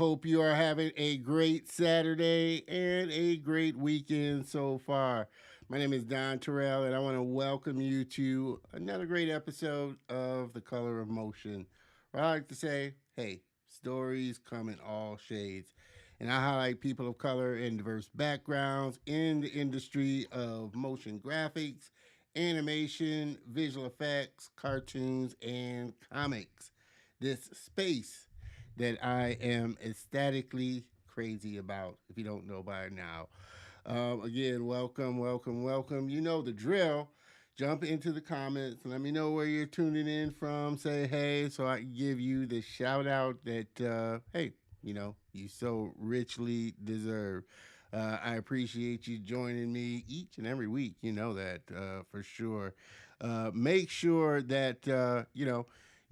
hope you are having a great Saturday and a great weekend so far. My name is Don Terrell, and I want to welcome you to another great episode of The Color of Motion, where I like to say, hey, stories come in all shades. And I highlight people of color and diverse backgrounds in the industry of motion graphics, animation, visual effects, cartoons, and comics. This space that I am ecstatically crazy about, if you don't know by now. Again, welcome, welcome, welcome. You know the drill. Jump into the comments. Let me know where you're tuning in from. Say hey so I can give you the shout out that, hey, you so richly deserve. I appreciate you joining me each and every week. You know that for sure. Make sure that,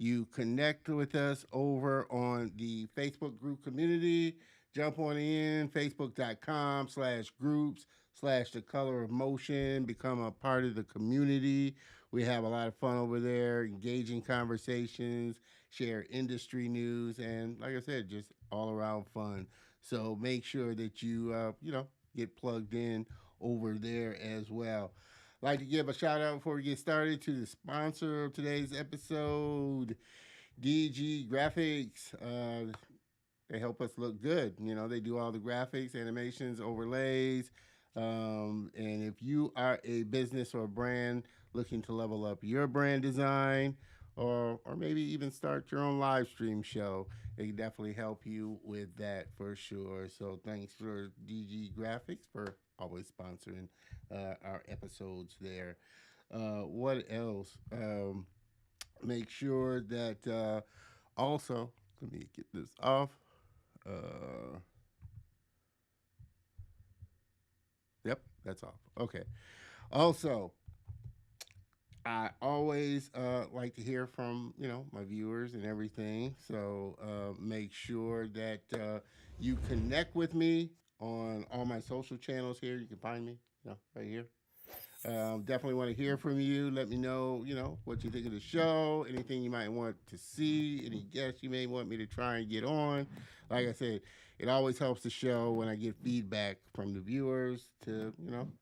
you connect with us over on the Facebook group community. Jump on in, facebook.com/groups/the color of motion. Become a part of the community. We have a lot of fun over there, engaging conversations, share industry news, and like I said, just all around fun. So make sure that you get plugged in over there as well. I'd like to give a shout out before we get started to the sponsor of today's episode, DG Graphics. They help us look good. They do all the graphics, animations, overlays. And if you are a business or a brand looking to level up your brand design, or maybe even start your own live stream show, it can definitely help you with that for sure. So thanks for DG Graphics for always sponsoring our episodes there. What else? Make sure that also, let me get this off. Uh, yep, that's off. Okay. Also, I always like to hear from my viewers and everything. So make sure that you connect with me on all my social channels here. You can find me, right here. Definitely want to hear from you. Let me know, what you think of the show, anything you might want to see, any guests you may want me to try and get on. Like I said, it always helps the show when I get feedback from the viewers to,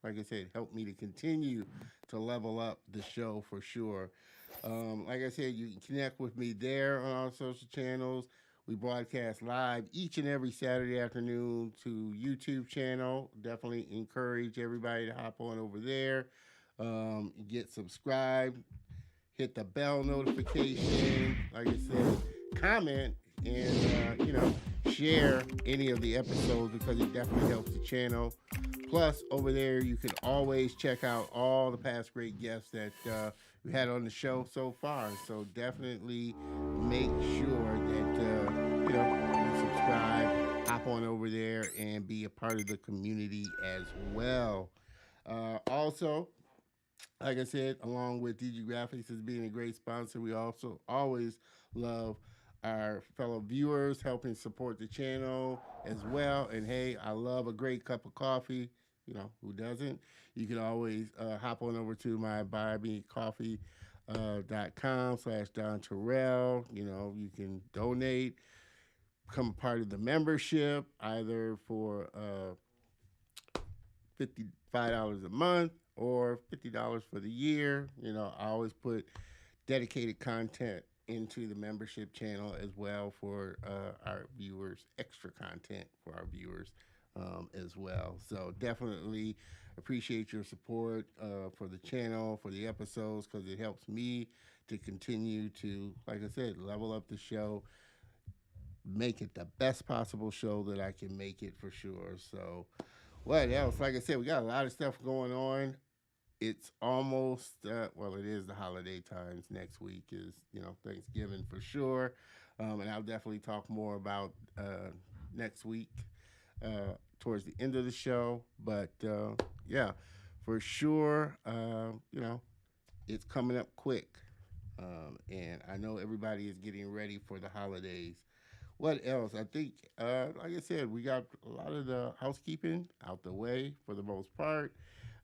like I said, help me to continue to level up the show for sure. Like I said, you can connect with me there on our social channels. We broadcast live each and every Saturday afternoon to YouTube channel. Definitely encourage everybody to hop on over there, get subscribed, hit the bell notification. Like I said, comment and share any of the episodes because it definitely helps the channel. Plus, over there, you can always check out all the past great guests that we had on the show so far. So definitely make sure that you subscribe, hop on over there, and be a part of the community as well. Also, like I said, along with DG Graphics as being a great sponsor, we also always love our fellow viewers helping support the channel as well. And hey, I love a great cup of coffee. Who doesn't? You can always hop on over to my buymecoffee.com/Don Terrell. You can donate, become a part of the membership, either for $55 a month or $50 for the year. I always put dedicated content into the membership channel as well for our viewers, extra content for our viewers as well. So definitely appreciate your support for the channel, for the episodes, because it helps me to continue to, like I said, level up the show, make it the best possible show that I can make it for sure. So what else? Like I said, we got a lot of stuff going on. It's almost it is the holiday times. Next week is Thanksgiving for sure, and I'll definitely talk more about next week towards the end of the show. But yeah, for sure, it's coming up quick, and I know everybody is getting ready for the holidays. What else? I think, like I said, we got a lot of the housekeeping out the way for the most part.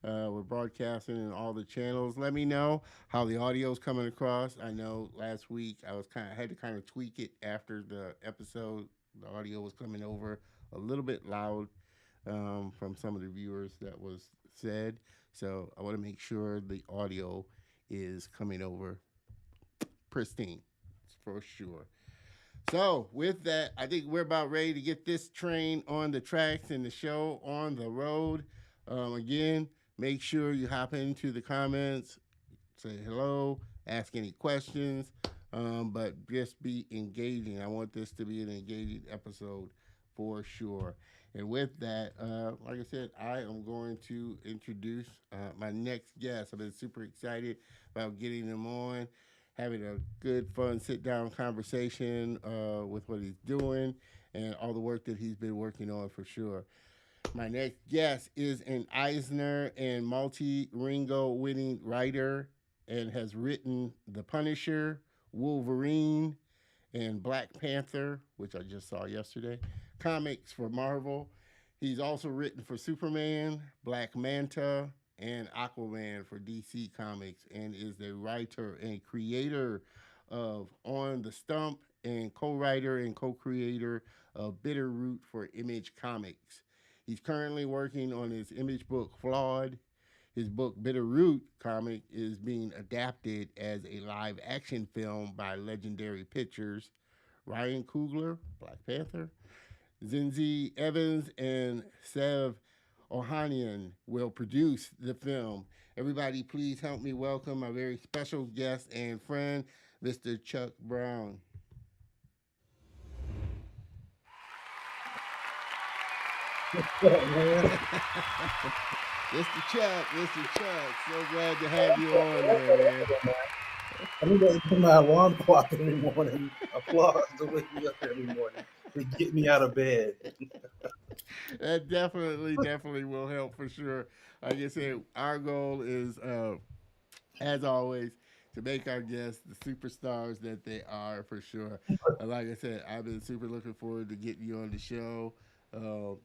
We're broadcasting in all the channels. Let me know how the audio is coming across. I know last week I had to kind of tweak it after the episode The audio was coming over a little bit loud from some of the viewers that was said. So I want to make sure the audio is coming over pristine for sure. So with that, I think we're about ready to get this train on the tracks and the show on the road. Again, make sure you hop into the comments, say hello, ask any questions, but just be engaging. I want this to be an engaging episode for sure. And with that, like I said, I am going to introduce my next guest. I've been super excited about getting him on, having a good, fun sit down conversation with what he's doing and all the work that he's been working on for sure. My next guest is an Eisner and multi Ringo-winning writer and has written The Punisher, Wolverine, and Black Panther, which I just saw yesterday, comics for Marvel. He's also written for Superman, Black Manta, and Aquaman for DC Comics, and is the writer and creator of On the Stump, and co-writer and co-creator of Bitterroot for Image Comics. He's currently working on his image book Flawed. His book Bitterroot comic is being adapted as a live action film by Legendary Pictures. Ryan Coogler, Black Panther, Zinzi Evans, and Sev Ohanian will produce the film. Everybody, please help me welcome my very special guest and friend, Mr. Chuck Brown. Man, Mr. Chuck, so glad to have you on there, man. I need to put my alarm clock every morning. Applause to wake me up every morning to get me out of bed. That definitely will help for sure. Like I said, our goal is, as always, to make our guests the superstars that they are for sure. Like I said, I've been super looking forward to getting you on the show, uh,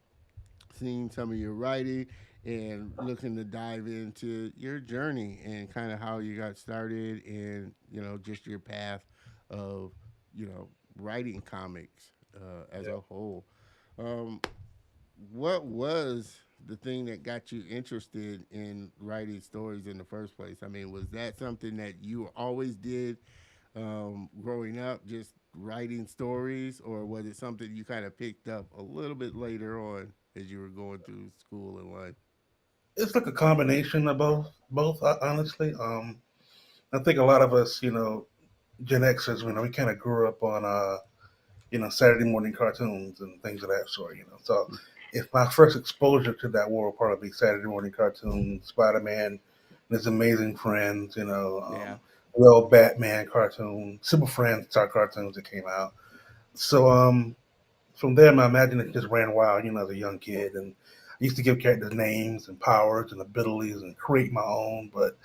seeing some of your writing, and looking to dive into your journey and kind of how you got started and just your path of writing comics as Yeah. a whole. Um, what was the thing that got you interested in writing stories in the first place? I mean, was that something that you always did growing up, just writing stories, or was it something you kind of picked up a little bit later on as you were going through school and life? It's like a combination of both. Honestly, I think a lot of us, Gen Xers, we kind of grew up on, Saturday morning cartoons and things of that sort. So if my first exposure to that world probably be Saturday morning cartoons, Spider Man, and His Amazing Friends, Yeah, the old Batman cartoon, Super Friends, Star cartoons that came out. So from there, my imagination just ran wild, as a young kid, and I used to give characters names and powers and abilities and create my own, but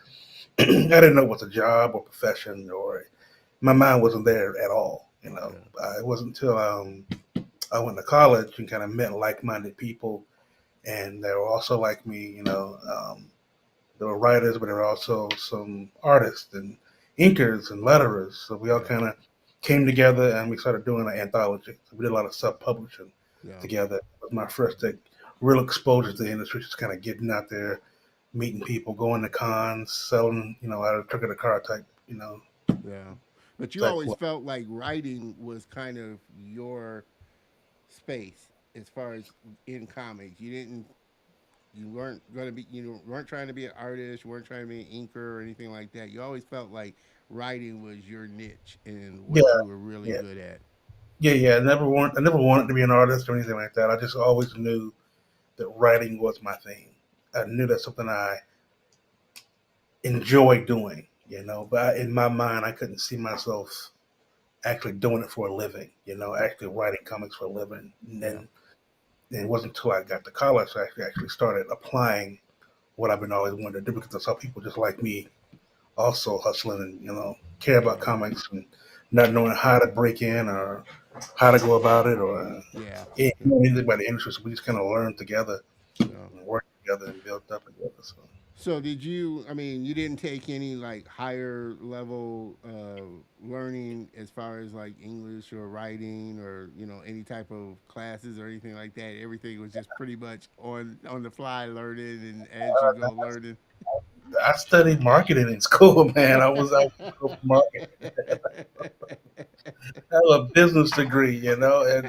I didn't know what's a job or profession, or my mind wasn't there at all. yeah, It wasn't until I went to college and kind of met like-minded people, and they were also like me. There were writers, but there were also some artists and inkers and letterers. So we all yeah, kind of came together and we started doing an anthology. So we did a lot of self-publishing yeah, together. It was my first real exposure to the industry, just kind of getting out there, meeting people, going to cons, selling, out of the trick of the car yeah. But you type always flow. felt like writing was kind of your space as far as in comics. You weren't going to be, weren't trying to be an artist, you weren't trying to be an inker or anything like that. You always felt like writing was your niche and Yeah, what you were really yeah, good at. yeah. I never wanted to be an artist or anything like that. I just always knew that writing was my thing. I knew that's something I enjoy doing, but in my mind, I couldn't see myself actually doing it for a living, actually writing comics for a living. And Yeah, then it wasn't until I got to college I actually started applying what I've been always wanting to do because I saw people just like me also hustling and, care about yeah, comics and not knowing how to break in or how to go about it or yeah, yeah, anything about the industry. So we just kind of learned together yeah. and worked together and built up together. So. So did you? I mean, you didn't take any like higher level learning as far as like English or writing or any type of classes or anything like that. Everything was just pretty much on the fly learning and as you go learning. I studied marketing in school, man. I was for marketing. I have a business degree, and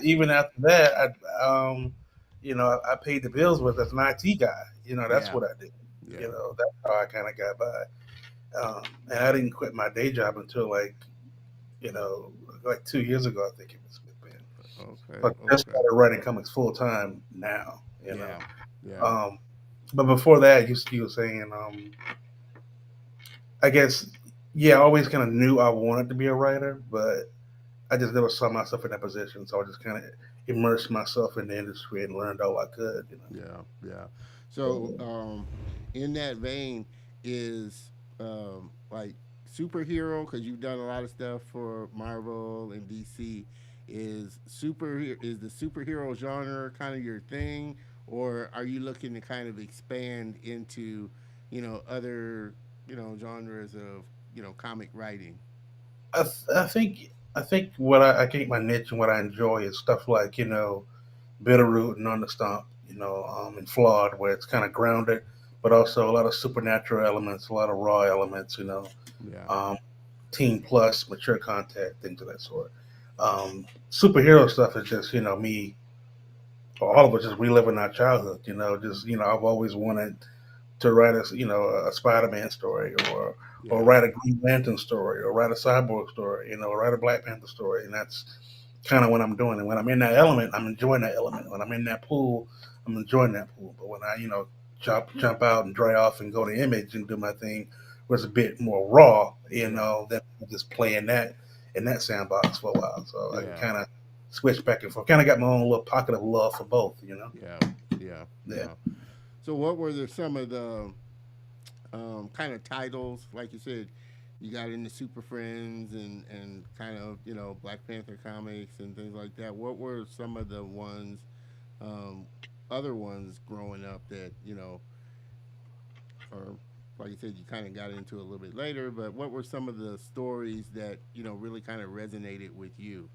even after that, I paid the bills with as an IT guy. That's Yeah, what I did. yeah. That's how I kind of got by. And I didn't quit my day job until you know, like 2 years ago, I think it was been. Okay, But I just okay. started writing comics full time now. Yeah, yeah, Um, but before that, you were saying, I guess, yeah, I always kind of knew I wanted to be a writer, but I just never saw myself in that position. So I just kind of immersed myself in the industry and learned all I could. yeah, yeah. So, in that vein, is like superhero because you've done a lot of stuff for Marvel and DC. Is the superhero genre kind of your thing, or are you looking to kind of expand into other genres of comic writing? I think what I think my niche and what I enjoy is stuff like Bitterroot and On the Stump, and Flawed, where it's kind of grounded, but also a lot of supernatural elements, a lot of raw elements, Yeah, um, teen plus, mature content, things of that sort. Superhero stuff is just me, all of us just reliving our childhood. Just I've always wanted to write a Spider-Man story or yeah, write a Green Lantern story or write a Cyborg story, write a Black Panther story, and that's kind of what I'm doing. And when I'm in that element, I'm enjoying that element. When I'm in that pool, I'm enjoying that pool. But when I jump out and dry off and go to Image and do my thing, was a bit more raw, yeah, than just playing that in that sandbox for a while. So I can yeah, kind of switch back and forth. Kind of got my own little pocket of love for both. yeah, yeah, Yeah. yeah. So, what were some of the kind of titles, like you said, you got into Super Friends and kind of Black Panther comics and things like that. What were some of the ones, um, other ones growing up that or like you said, you kind of got into a little bit later. But what were some of the stories that really kind of resonated with you?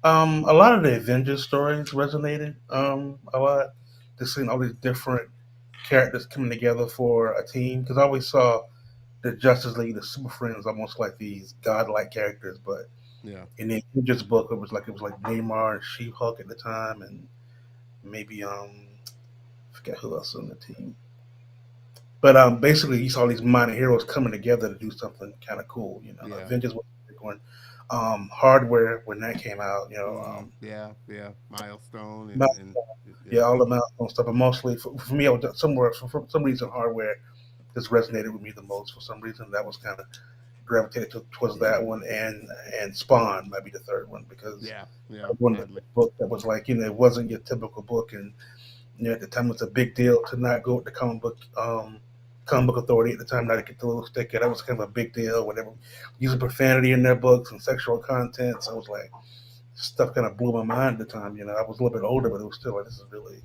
A lot of the Avengers stories resonated a lot. Just seeing all these different characters coming together for a team. Because I always saw the Justice League, the Super Friends, almost like these godlike characters. But Yeah, in the Avengers book, it was like Neymar and She Hulk at the time, and maybe I forget who else on the team. But basically, you saw these minor heroes coming together to do something kind of cool. yeah. Avengers was a big one. Hardware when that came out. Yeah, yeah. Milestone Not and Yeah, yeah, all the milestone stuff. But mostly for me, I was somewhere for some reason hardware just resonated with me the most. For some reason, that was kind of gravitated towards that one, and Spawn might be the third one because yeah, that yeah. was one of the Oddly, book that was like it wasn't your typical book, and at the time it was a big deal to not go with the comic book authority at the time not to get the little sticker. That was kind of a big deal. Whenever using profanity in their books and sexual content, so I was like stuff kind of blew my mind at the time. I was a little bit older, but it was still like this is really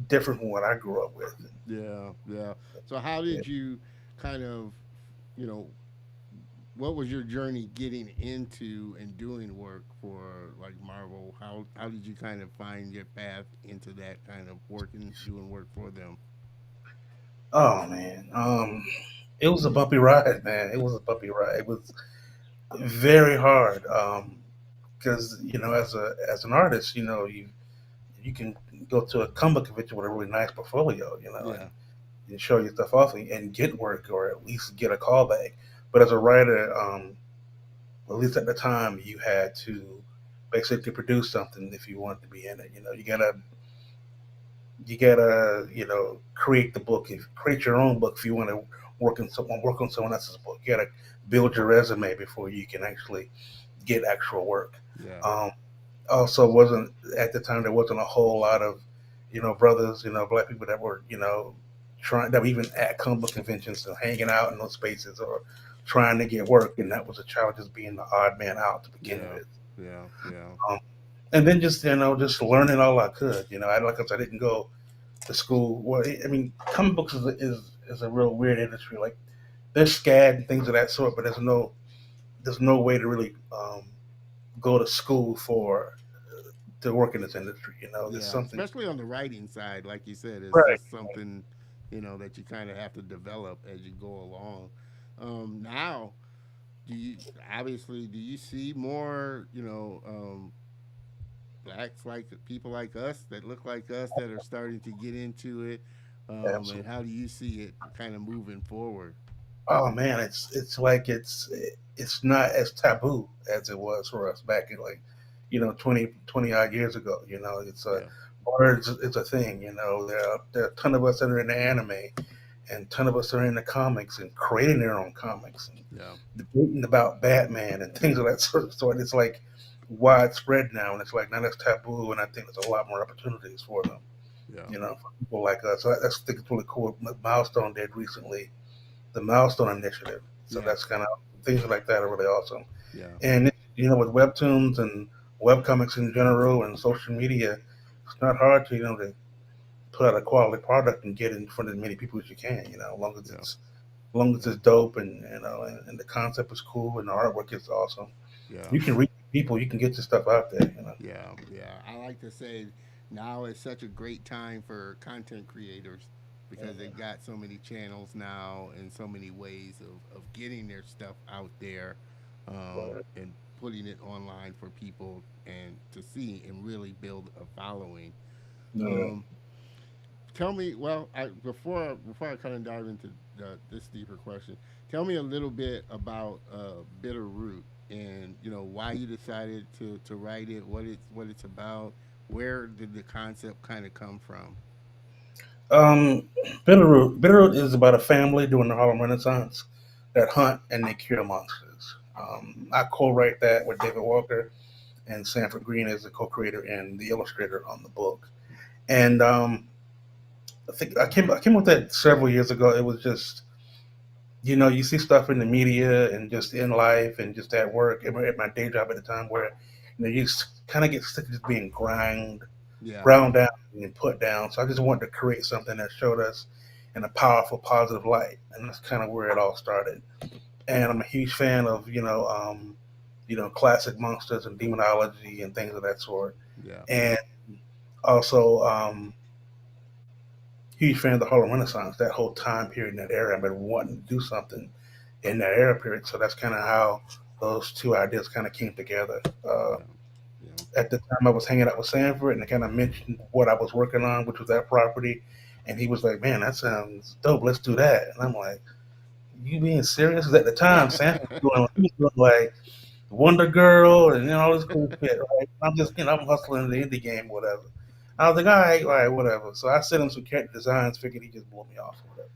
different from what I grew up with. And, yeah, yeah. So how yeah. did you kind of you know what was your journey getting into and doing work for like Marvel? How did you kind of find your path into that kind of working doing work for them? Oh man, it was a bumpy ride, man. It was a bumpy ride. It was very hard because as an artist, you can go to a comic book convention with a really nice portfolio, Yeah, and show your stuff off and get work or at least get a callback. But as a writer, at least at the time, you had to basically produce something if you wanted to be in it. You gotta create the book, if create your own book if you want to work on someone else's book. You gotta build your resume before you can actually get actual work. yeah, Um, Also, wasn't at the time there wasn't a whole lot of brothers, black people that were trying that were even at comic book conventions and hanging out in those spaces or trying to get work, and that was a challenge, just being the odd man out to begin yeah, with. yeah, yeah, Um, and then just learning all I could. I like I said, I didn't go to school. Well, I mean, comic books is is a real weird industry. Like there's SCAD and things of that sort, but there's no way to really go to school for to work in this industry. You know, there's Yeah, something especially on the writing side, like you said, it's right. just something that you kind of have to develop as you go along. Now, do you obviously do you see more blacks like people like us that look like us that are starting to get into it, and Absolutely. how do you see it kind of moving forward? Oh man, it's like it's not as taboo as it was for us back in like 20 odd years ago. You know, it's a Yeah, words it's a thing. You know, there are a ton of us that are in the anime, and a ton of us are in the comics and creating their own comics and yeah, debating about Batman and things of that sort. It's like widespread now, and it's like now that's taboo, and I think there's a lot more opportunities for them. yeah, For people like us. So I think it's really cool. What Milestone did recently, the Milestone Initiative. So yeah, that's kind of things like that are really awesome. yeah, And with webtoons and webcomics in general and social media, it's not hard to put out a quality product and get it in front of as many people as you can. yeah, As long as it's dope and and the concept is cool and the artwork is awesome. yeah. You can reach people. You can get your stuff out there. Yeah, yeah. I like to say now is such a great time for content creators because they've got so many channels now and so many ways of getting their stuff out there, But, and putting it online for people and to see and really build a following. uh, Um, Tell me, well, before I kind of dive into this deeper question, tell me a little bit about Bitter Root and why you decided to write it, what it's about, where did the concept kind of come from? um, Bitterroot. Bitterroot is about a family during the Harlem Renaissance that hunt and they cure monsters. I co-write that with David Walker, and Sanford Green is the co-creator and the illustrator on the book. And I think I came with that several years ago. It was just you see stuff in the media and just in life and just at work at my day job at the time where you kind of get sick of just being Yeah, ground down and put down. So I just wanted to create something that showed us in a powerful, positive light, and that's kind of where it all started. And I'm a huge fan of classic monsters and demonology and things of that sort, yeah, and also huge fan of the Harlem Renaissance, that whole time period in that era. I've been wanting to do something in that era period, so that's kind of how those two ideas kind of came together. yeah, yeah, At the time, I was hanging out with Sanford, and I kind of mentioned what I was working on, which was that property, and he was like, "Man, that sounds dope. Let's do that." And I'm like, "You being serious?" Because at the time, Sanford was doing like Wonder Girl and all this cool shit, right? I'm just, I'm hustling in the indie game, whatever. I was like, all right, whatever. So I sent him some character designs, figured he just blew me off or whatever.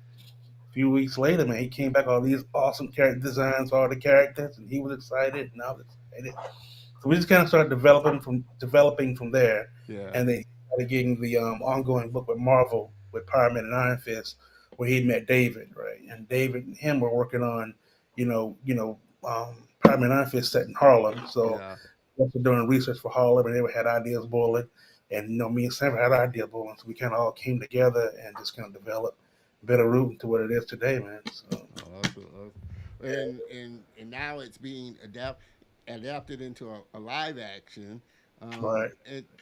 A few weeks later, man, he came back all these awesome character designs for all the characters, and he was excited, and I was excited. So we just kind of started developing from there, yeah, and then started getting the ongoing book with Marvel with Power Man and Iron Fist, where he met David, right? And David and him were working on, Power Man and Iron Fist set in Harlem. So yeah, also doing research for Harlem, and they had ideas boiling, and me and Sam had ideas boiling, so we kind of all came together and just kind of developed Better Root into what it is today, man. So, awesome, awesome. And now it's being adapted into a live action. right.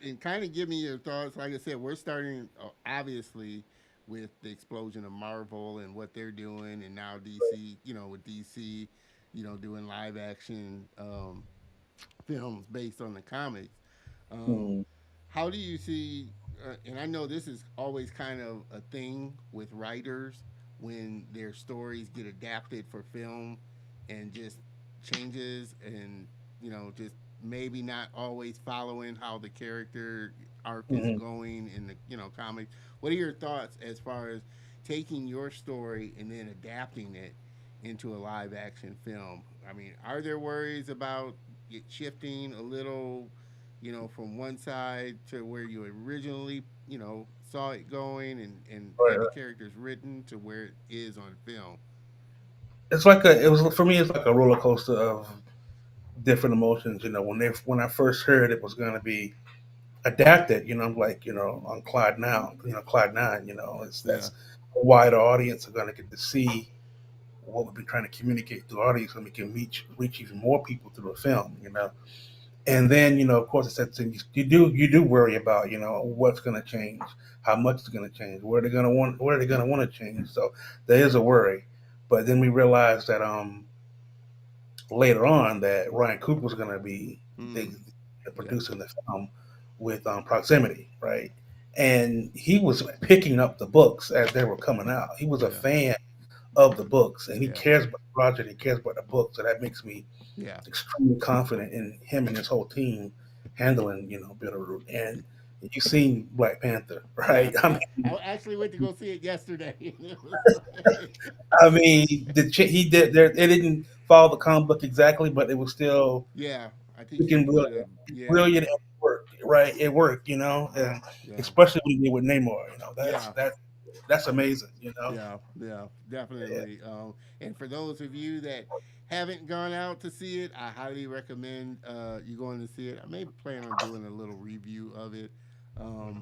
And kind of give me your thoughts. Like I said, we're starting obviously with the explosion of Marvel and what they're doing, and now DC, with DC, doing live action films based on the comics. Um, Mm, how do you see? And I know this is always kind of a thing with writers when their stories get adapted for film and just changes and just maybe not always following how the character arc is mm, going in the comics. What are your thoughts as far as taking your story and then adapting it into a live action film? I mean, are there worries about it shifting a little, from one side to where you originally, saw it going and right, had the right. characters written to where it is on film? It's like it was for me. It's like a roller coaster of different emotions. When I first heard it was going to be adapted, like on Clyde Nine, it's Yeah. that's a wider audience are going to get to see what we've been trying to communicate to audience, and we can reach even more people through a film. And then of course, it's that thing you do worry about what's going to change, how much it's going to change, where are they going to want to change. So there is a worry, but then we realize that later on that Ryan Coogler was going to be the, Mm. the Yeah. producer in the film with Proximity, right? And he was picking up the books as they were coming out. He was a Yeah. fan of the books, and he Yeah. cares about the project. He cares about the book, so that makes me Yeah. extremely confident in him and his whole team handling, Bitterroot. And you've seen Black Panther, Yeah. right? Yeah. I actually went to go see it yesterday. It was like, I mean, he did there. It didn't follow the comic book exactly, but it was still yeah. I think you freaking did brilliant. a yeah. Brilliant, and it worked, right? It worked, and Yeah. especially when he did with Namor. Yeah. That's amazing. Yeah, yeah, Yeah. definitely. And for those of you that haven't gone out to see it, I highly recommend you going to see it. I may plan on doing a little review of it. Um,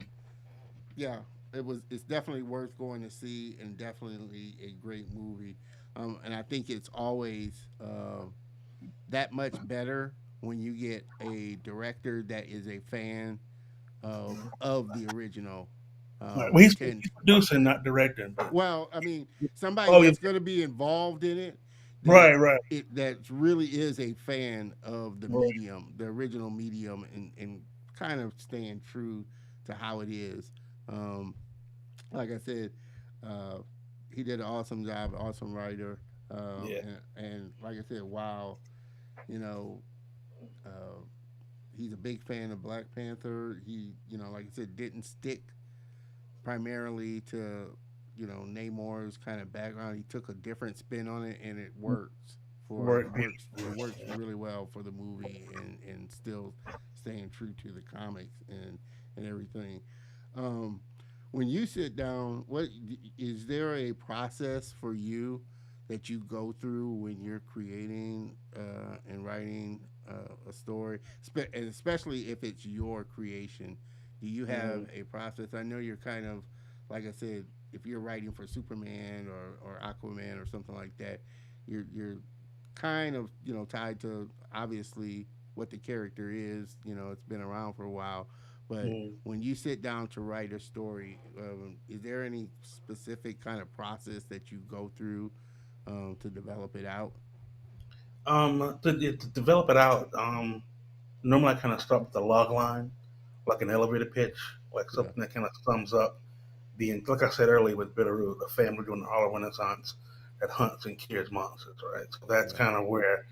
yeah, it's definitely worth going to see, and definitely a great movie. And I think it's always that much better when you get a director that is a fan of the original. Right. Well, he's Tend producing, not directing, but Well, I mean, somebody oh yeah, that's going to be involved in it that right. that really is a fan of the Right. medium, the original medium, and kind of staying true to how it is. Um, like I said, uh, he did an awesome job, awesome writer, Yeah. and like I said, wow, you know, uh, he's a big fan of Black Panther. He, like I said, didn't stick primarily to Namor's kind of background. He took a different spin on it, and Right. it works really well for the movie, and still staying true to the comics and everything. Um, when you sit down, what is there a process for you that you go through when you're creating and writing a story, and especially if it's your creation? Do you have Mm. a process? I know you're kind of, like I said, if you're writing for Superman or Aquaman or something like that, you're kind of tied to obviously what the character is. It's been around for a while, but Mm. when you sit down to write a story, is there any specific kind of process that you go through to develop it out? To develop it out, normally I kind of start with the log line, like an elevator pitch, like Yeah, something that kind of sums up like I said earlier with Bitterroot, a family during the Harlem Renaissance that hunts and kills monsters, right? So that's yeah, kind of where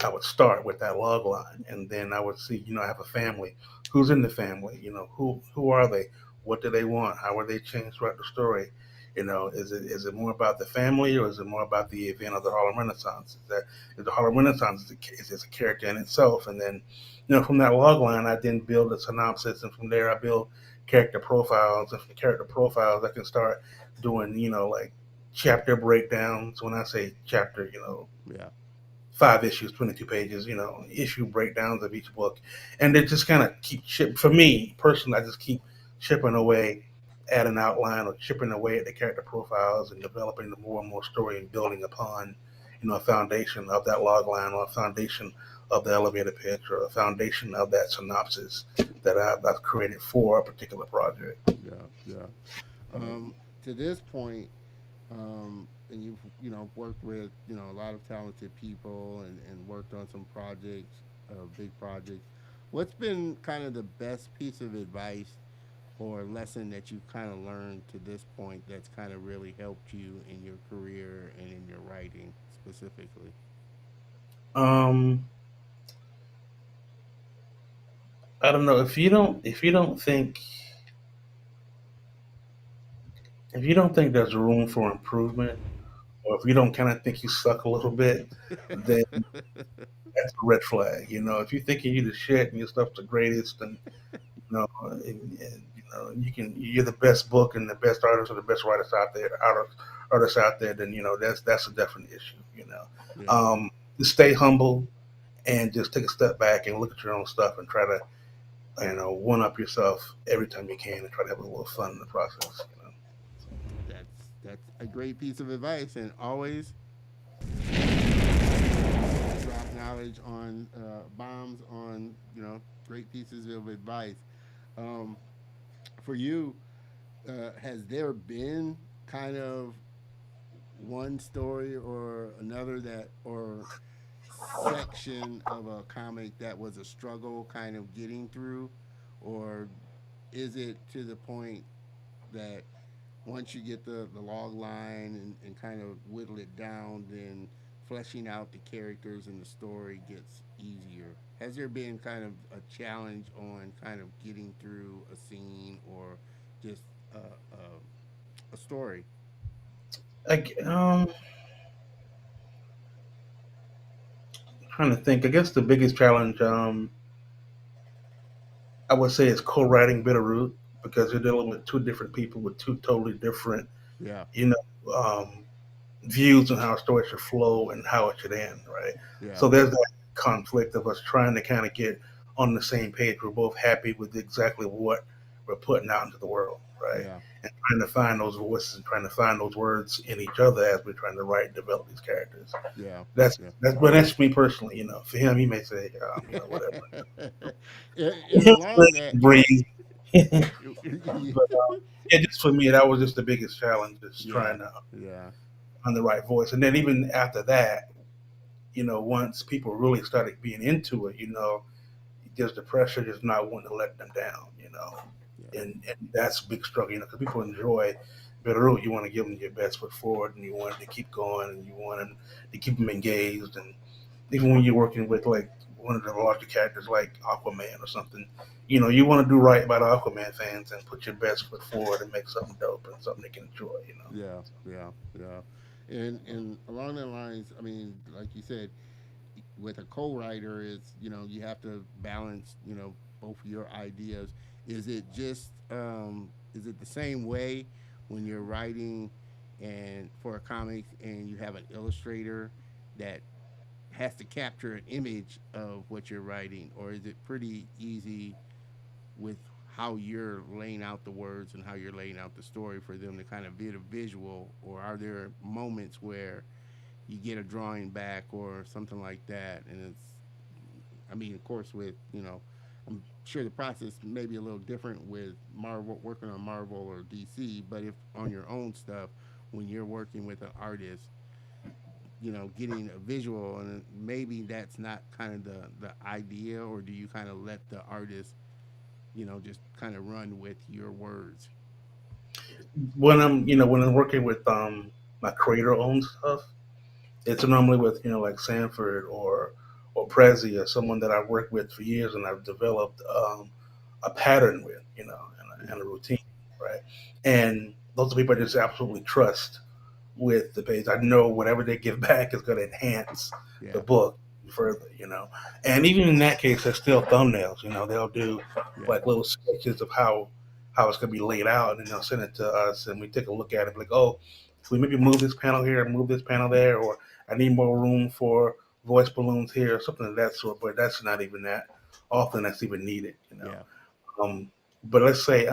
I would start with that log line, and then I would see, I have a family. Who's in the family? Who are they? What do they want? How are they changed throughout the story? Is it more about the family, or is it more about the event of the Harlem Renaissance? Is the Harlem Renaissance is a character in itself, and then from that log line, I then build a synopsis, and from there I build character profiles, and from character profiles I can start doing like chapter breakdowns. When I say chapter, yeah, 5 issues, 22 pages, issue breakdowns of each book. And they just kind of keep for me personally, I just keep chipping away at an outline, or chipping away at the character profiles, and developing the more and more story, and building upon, a foundation of that log line, or a foundation of the elevator pitch, or a foundation of that synopsis that I've created for a particular project. yeah, yeah. To this point, and you've worked with a lot of talented people and worked on some projects, big projects. What's been kind of the best piece of advice or lesson that you've kind of learned to this point that's kind of really helped you in your career and in your writing specifically? Um, I don't know if you don't think there's room for improvement, or if you don't kind of think you suck a little bit, then that's a red flag. If you think you the shit and your stuff's the greatest, and you're the best book and the best artist or the best artists out there, then that's a definite issue. yeah, Just stay humble, and just take a step back and look at your own stuff, and try to one up yourself every time you can and try to have a little fun in the process. That's a great piece of advice, and always drop knowledge on bombs on great pieces of advice. Um, for you, has there been kind of one story or another that or section of a comic that was a struggle kind of getting through, or is it to the point that once you get the log line and kind of whittle it down, then fleshing out the characters and the story gets easier? Has there been kind of a challenge on kind of getting through a scene or just a story? Like, trying to think. I guess the biggest challenge, I would say, is co-writing Bitterroot because you're dealing with two different people with two totally different, Yeah, you know, views on how a story should flow and how it should end, right? yeah, So there's that conflict of us trying to kind of get on the same page. We're both happy with exactly what we're putting out into the world, right? yeah, And trying to find those voices and trying to find those words in each other as we're trying to write and develop these characters. yeah, yeah. But that's me personally. For him, he may say, whatever. And along Let that, it breathe. yeah, But yeah, just for me, that was just the biggest challenge, is yeah, trying to yeah, find the right voice. And then even after that, once people really started being into it, just the pressure, just not wanting to let them down, and that's a big struggle, because people enjoy Bitterroot. You want to give them your best foot forward, and you want them to keep going, and you want them to keep them engaged. And even when you're working with like one of the larger characters like Aquaman or something, you want to do right by the Aquaman fans and put your best foot forward and make something dope and something they can enjoy. yeah, yeah, yeah. And along the lines, I mean, like you said, with a co-writer, it's you have to balance both your ideas. Is it just is it the same way when you're writing and for a comic and you have an illustrator that has to capture an image of what you're writing, or is it pretty easy with how you're laying out the words and how you're laying out the story for them to kind of get a visual, or are there moments where you get a drawing back or something like that? And it's, I mean, of course, with I'm sure the process may be a little different with Marvel, working on Marvel or DC, but if on your own stuff, when you're working with an artist, getting a visual, and maybe that's not kind of the idea, or do you kind of let the artist, just kind of run with your words? When I'm working with my creator owned stuff, it's normally with like Sanford or Prezi, or someone that I've worked with for years and I've developed a pattern with, and Yeah, a routine, right? And those are people I just absolutely trust with the page. I know whatever they give back is going to enhance the yeah, book further. And even in that case, there's still thumbnails. They'll do yeah, like little sketches of how it's going to be laid out, and they'll send it to us, and we take a look at it, like, oh, if we maybe move this panel here, move this panel there, or I need more room for voice balloons here, or something of that sort. But that's not even that often that's even needed. yeah, Um, but let's say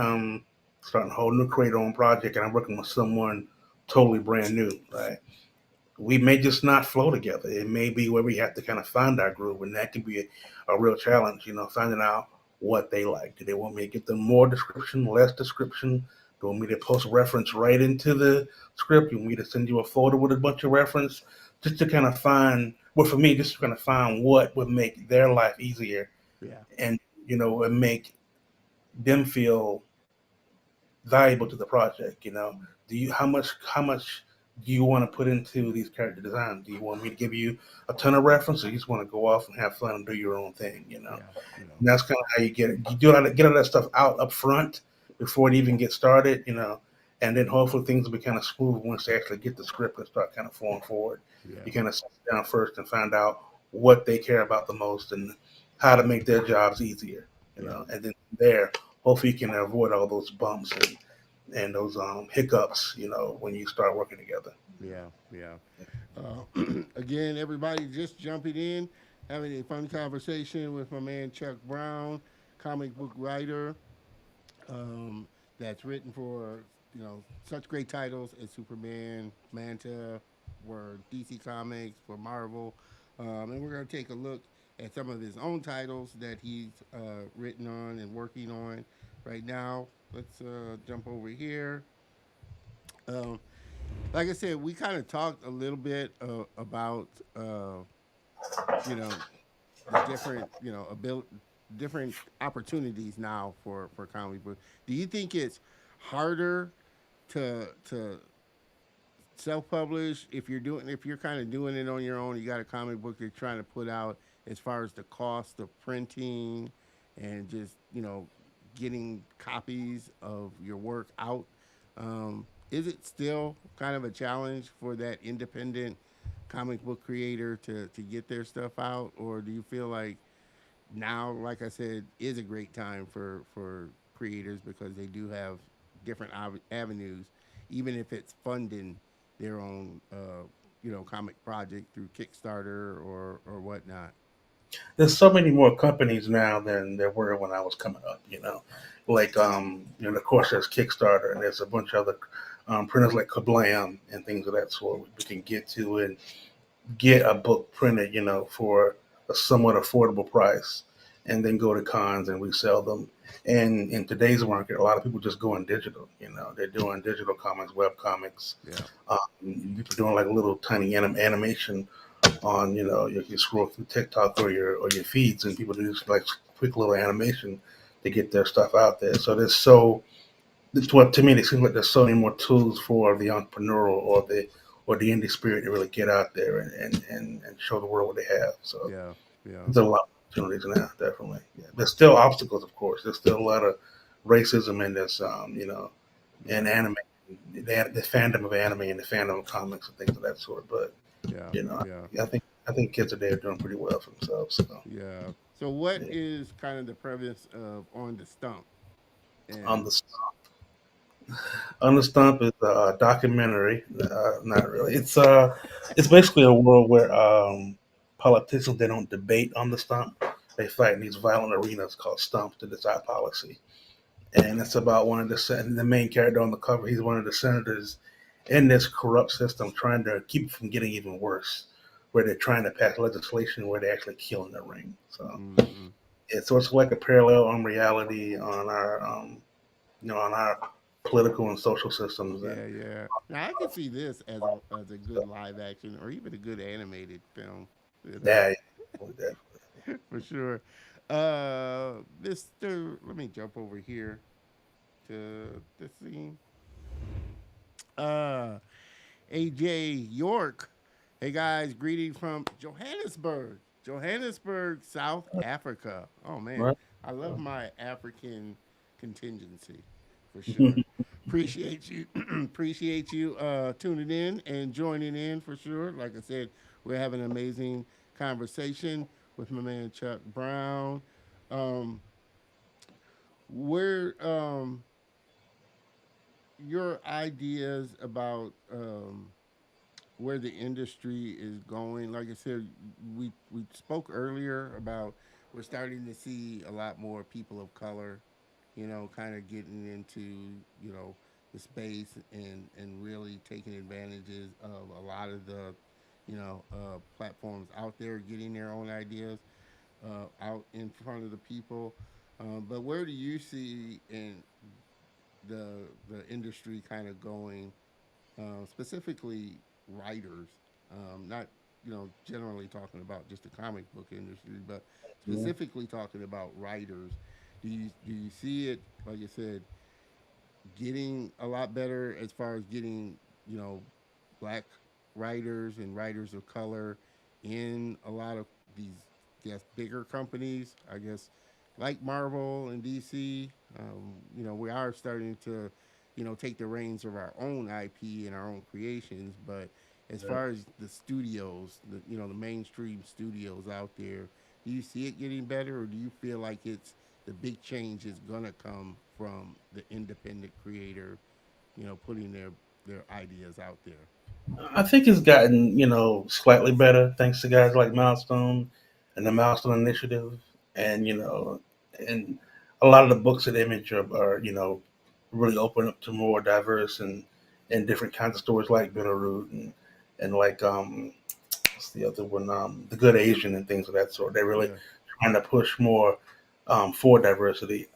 starting a whole new creator own project, and I'm working with someone totally brand new, right? We may just not flow together. It may be where we have to kind of find our groove, and that can be a real challenge. Finding out what they like. Do they want me to give them more description, less description? Do they want me to post reference right into the script? You want me to send you a folder with a bunch of reference, just to kind of find. Well, for me, just to kind of find what would make their life easier, yeah, and and make them feel valuable to the project. Do you how much do you want to put into these character designs? Do you want me to give you a ton of references, or you just want to go off and have fun and do your own thing? yeah, And that's kind of how you get it. You do get all that stuff out up front before it even gets started. And then hopefully things will be kind of smooth once they actually get the script and start kind of flowing forward. yeah, You kind of sit down first and find out what they care about the most and how to make their jobs easier. yeah, And then there, hopefully you can avoid all those bumps and those hiccups, when you start working together. yeah, yeah. Again, everybody just jumping in, having a fun conversation with my man Chuck Brown, comic book writer that's written for such great titles as Superman, Manta, for DC Comics, for Marvel, and we're going to take a look at some of his own titles that he's written on and working on right now. Let's jump over here. Um, like I said, we kind of talked a little bit about you know the different different opportunities now for comic book. Do you think it's harder to self publish if you're kind of doing it on your own? You got a comic book you're trying to put out, as far as the cost of printing and just getting copies of your work out. Is it still kind of a challenge for that independent comic book creator to get their stuff out, or do you feel like now, like I said, is a great time for creators because they do have different avenues, even if it's funding their own comic project through Kickstarter or whatnot. There's so many more companies now than there were when I was coming up. Like of course there's Kickstarter and there's a bunch of other printers like Kablam and things of that sort we can get to and get a book printed, for a somewhat affordable price, and then go to cons and resell them. And in today's market, a lot of people just going digital. They're doing digital comics, web comics. Yeah, People doing like a little tiny animation on, you scroll through TikTok or your feeds, and people do this like quick little animation to get their stuff out there. So it's what to me it seems like there's so many more tools for the entrepreneurial or the indie spirit to really get out there and show the world what they have. So yeah, yeah, there's a lot of opportunities now, definitely. Yeah. There's still obstacles, of course. There's still a lot of racism in this, and yeah, anime, the fandom of anime and the fandom of comics and things of that sort. But yeah, you know, yeah, I think kids today are doing pretty well for themselves. So yeah. So, what yeah. is kind of the premise of On the Stump? On And the on the Stump is a documentary. Not really. It's basically a world where politicians they don't debate on the Stump. They fight in these violent arenas called stumps to decide policy. And it's about one of the main character on the cover. He's one of the senators in this corrupt system, trying to keep it from getting even worse, where they're trying to pass legislation where they actually kill in the ring. So mm-hmm. it's like a parallel on reality on our political and social systems. And Yeah, yeah. Now I can see this as a good live action or even a good animated film. You know, yeah, definitely. for sure. Mister, let me jump over here to the scene. Uh, AJ York. Hey guys, greetings from Johannesburg, South Africa. Oh man, Right. I love my African contingency for sure. Appreciate you, appreciate you tuning in and joining in for sure. Like I said, we're having an amazing conversation with my man Chuck Brown. Um, we're your ideas about where the industry is going. Like I said, we spoke earlier about we're starting to see a lot more people of color, kind of getting into the space and really taking advantages of a lot of the platforms out there, getting their own ideas out in front of the people. But where do you see in the industry kind of going, specifically writers, not generally talking about just the comic book industry, but Yeah. specifically talking about writers. Do you see it, like I said, getting a lot better as far as getting black writers and writers of color in a lot of these, yes, bigger companies, I guess, like Marvel and DC? We are starting to take the reins of our own IP and our own creations, but as Yeah. far as the studios, the mainstream studios out there, do you see it getting better, or do you feel like it's the big change is gonna come from the independent creator, putting their ideas out there? I think it's gotten slightly better thanks to guys like Milestone and the Milestone Initiative, and a lot of the books at Image are really open up to more diverse and different kinds of stories like Bitterroot and like what's the other one, The Good Asian and things of that sort. They're really Yeah, trying to push more for diversity.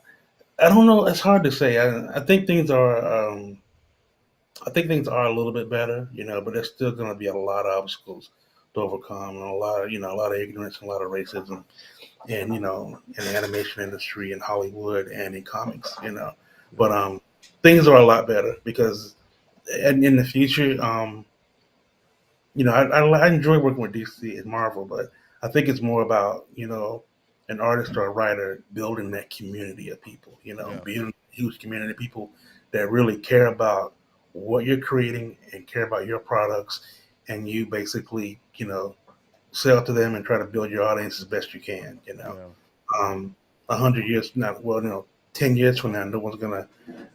I don't know. It's hard to say. I think things are. I think things are a little bit better, but there's still going to be a lot of obstacles to overcome, and a lot of ignorance, and a lot of racism, and in the animation industry, in Hollywood, and in comics. But yeah, things are a lot better because, and in the future, I enjoy working with DC and Marvel, but I think it's more about an artist or a writer building that community of people. yeah, Building a huge community of people that really care about what you're creating and care about your products, and you basically sell to them and try to build your audience as best you can. yeah, yeah, Um, 100 years not well, 10 years from now, no one's gonna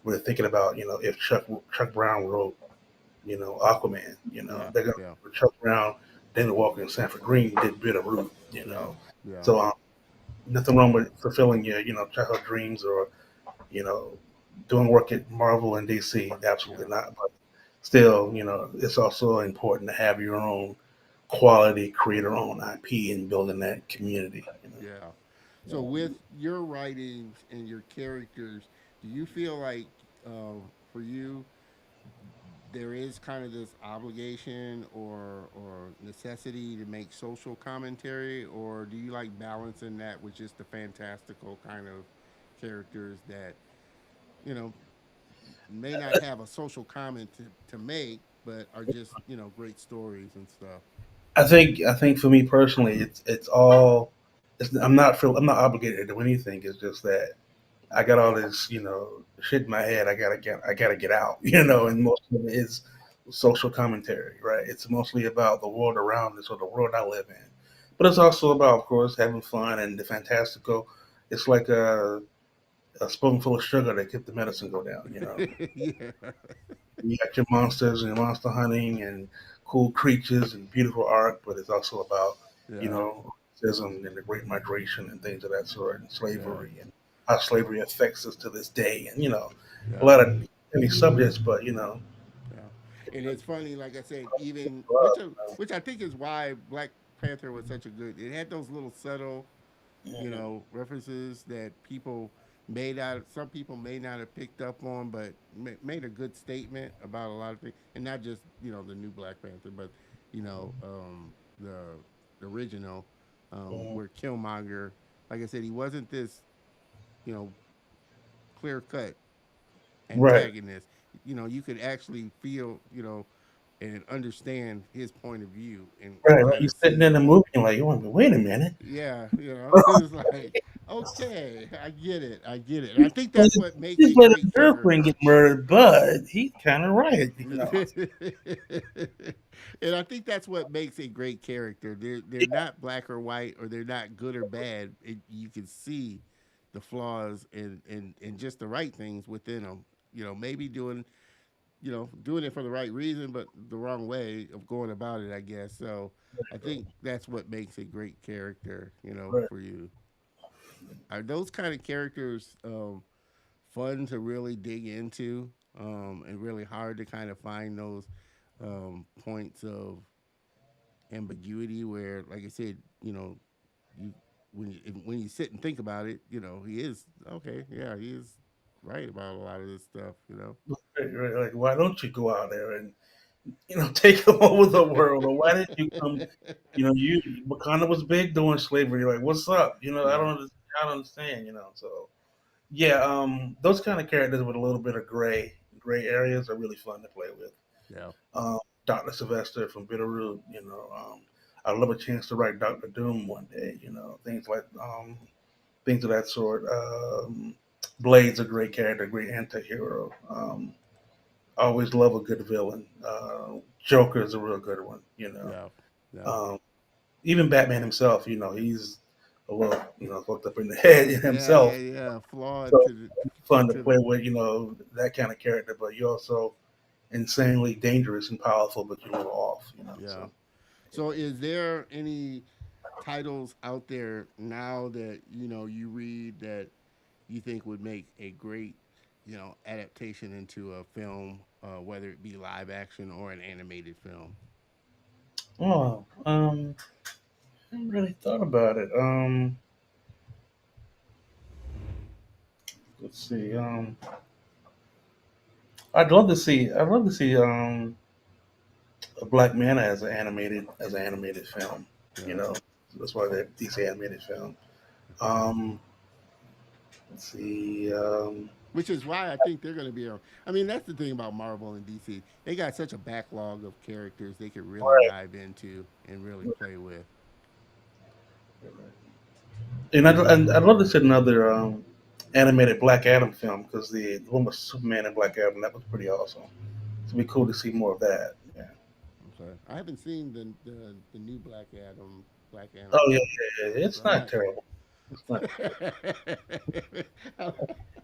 really thinking about if Chuck Brown wrote Aquaman. yeah, They're gonna yeah, Chuck Brown, David Walker, and Sanford Green did Bitterroot. yeah, yeah, So nothing wrong with fulfilling your childhood dreams or you know doing work at Marvel and DC. Absolutely yeah, not. But still, it's also important to have your own quality, create your own IP, and building that community. yeah. So with your writings and your characters, do you feel like for you there is kind of this obligation or necessity to make social commentary, or do you like balancing that with just the fantastical kind of characters that you know may not have a social comment to make, but are just great stories and stuff. I think for me personally, it's all. I'm not obligated to do anything. It's just that I got all this, shit in my head. I gotta get out, Yeah, and most of it is social commentary, right? It's mostly about the world around us or the world I live in, but it's also about, of course, having fun and the fantastical. It's like a spoonful of sugar that kept the medicine go down. yeah, You got your monsters and monster hunting and cool creatures and beautiful art, but it's also about, yeah, racism and the Great Migration and things of that sort, and yeah, slavery and how slavery affects us to this day, and a yeah. lot of many subjects, but Yeah, and it's funny, like I said, even love. which I think is why Black Panther was such a good. It had those little subtle, Mhm. references that people may not, some people may not have picked up on, but made a good statement about a lot of things, and not just the new Black Panther, but you know the original, Mhm. where Killmonger, like I said, he wasn't this you know clear cut Right, antagonist. You could actually feel, and understand his point of view and right, right. kind You're of sitting in see. the movie and like, you want to wait a minute. Yeah, it's like, okay, I get it. And I think that's what makes Just a let great his character. girlfriend get murdered, but he's kind of right. And I think that's what makes a great character. They're not black or white, or they're not good or bad. You can see the flaws and just the right things within them. Maybe doing it for the right reason, but the wrong way of going about it, I guess. So I think that's what makes a great character, Right. for you. Are those kind of characters fun to really dig into, and really hard to kind of find those points of ambiguity where, like I said, you when you sit and think about it, he is okay. Yeah, he is right about a lot of this stuff. Right, right. Like, why don't you go out there and take over the world? Or why did you come? Wakanda was big during slavery. Like, what's up? Yeah, I don't understand. So yeah, those kind of characters with a little bit of gray areas are really fun to play with. yeah, Doctor Sylvester from Bitterroot. I'd love a chance to write Doctor Doom one day. Things of that sort. Blade's a great character, great anti-hero. I always love a good villain. Joker is a real good one. yeah, yeah. Um, Even Batman himself, he's a little, fucked up in the head Yeah, yeah, himself. yeah. Flawed So to the it's fun to to play the with, that kind of character. But you're also insanely dangerous and powerful, but you're a little off. So yeah. So, is there any titles out there now that you read that you think would make a great, adaptation into a film, whether it be live action or an animated film? Oh, I haven't really thought about it. Let's see. I'd love to see a Black Manta as an animated film. You Yeah. know, that's why that DC animated film. Um, let's see. Which is why I think they're going to be. I mean, that's the thing about Marvel and DC. They got such a backlog of characters they could really Right. dive into and really play with. And I'd love to see another animated Black Adam film because the one with Superman and Black Adam that was pretty awesome. It'd be cool to see more of that. Yeah. Okay. I haven't seen the new Black Oh Adam yeah, movie, yeah, yeah. so It's I'm not not. terrible. It's not. I,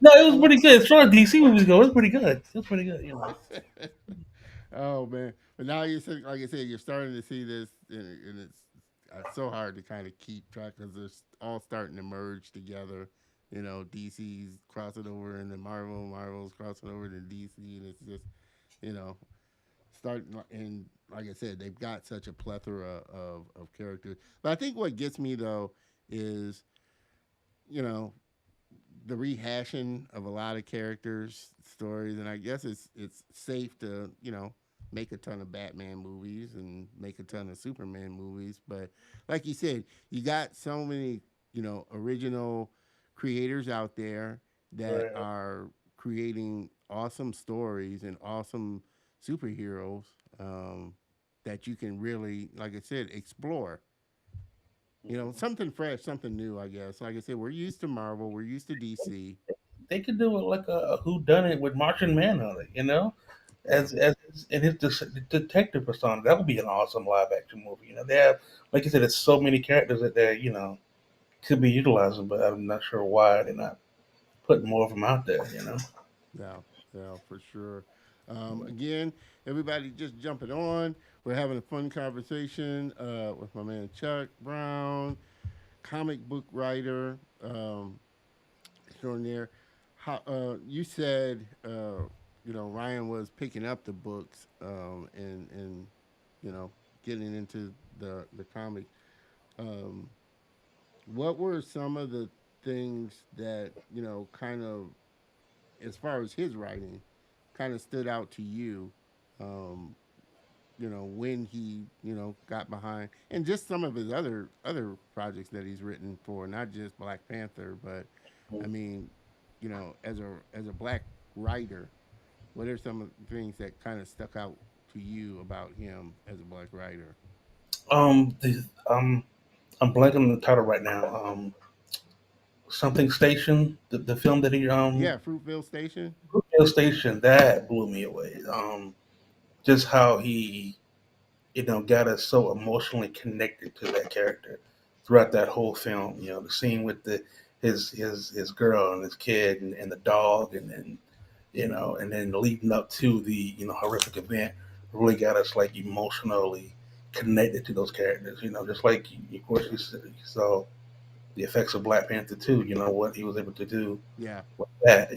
No, it was I, pretty good. As far as DC movies go, it's pretty good. It's pretty good. You know. oh man! But now you're like I said, you're starting to see this, and it's so hard to kind of keep track because they're all starting to merge together. DC's crossing over into Marvel, Marvel's crossing over to DC, and it's just you know starting and like I said, they've got such a plethora of characters. But I think what gets me though is you know the rehashing of a lot of characters, stories, and I guess it's safe to make a ton of Batman movies and make a ton of Superman movies, but like you said, you got so many original creators out there that Right. are creating awesome stories and awesome superheroes, um, that you can really, like I said, explore. Something fresh, something new. I guess. Like I said, we're used to Marvel, we're used to DC. They could do it like a Who Done It with Martian Manhunter. You know, Yeah, as in his detective persona. That would be an awesome live action movie. You know, they have, like you said, there's so many characters that they could be utilizing, but I'm not sure why they're not putting more of them out there. You know. yeah, yeah, for sure. Again, everybody just jumping on. We're having a fun conversation with my man Chuck Brown, comic book writer extraordinaire. How you said Ryan was picking up the books, and getting into the comic. Um, what were some of the things that kind of, as far as his writing, kind of stood out to you, um, when he, got behind, and just some of his other projects that he's written for, not just Black Panther, but I mean, as a black writer, what are some of the things that kind of stuck out to you about him as a black writer? The I'm blanking on the title right now. Something Station, the film that he Yeah, Fruitville Station. Brookfield Station, that blew me away. Just how he got us so emotionally connected to that character throughout that whole film. You know, the scene with his girl and his kid and the dog, and then and then leading up to the horrific event really got us like emotionally connected to those characters. You know, just like of course you saw the effects of Black Panther too. You know what he was able to do Yeah, with that.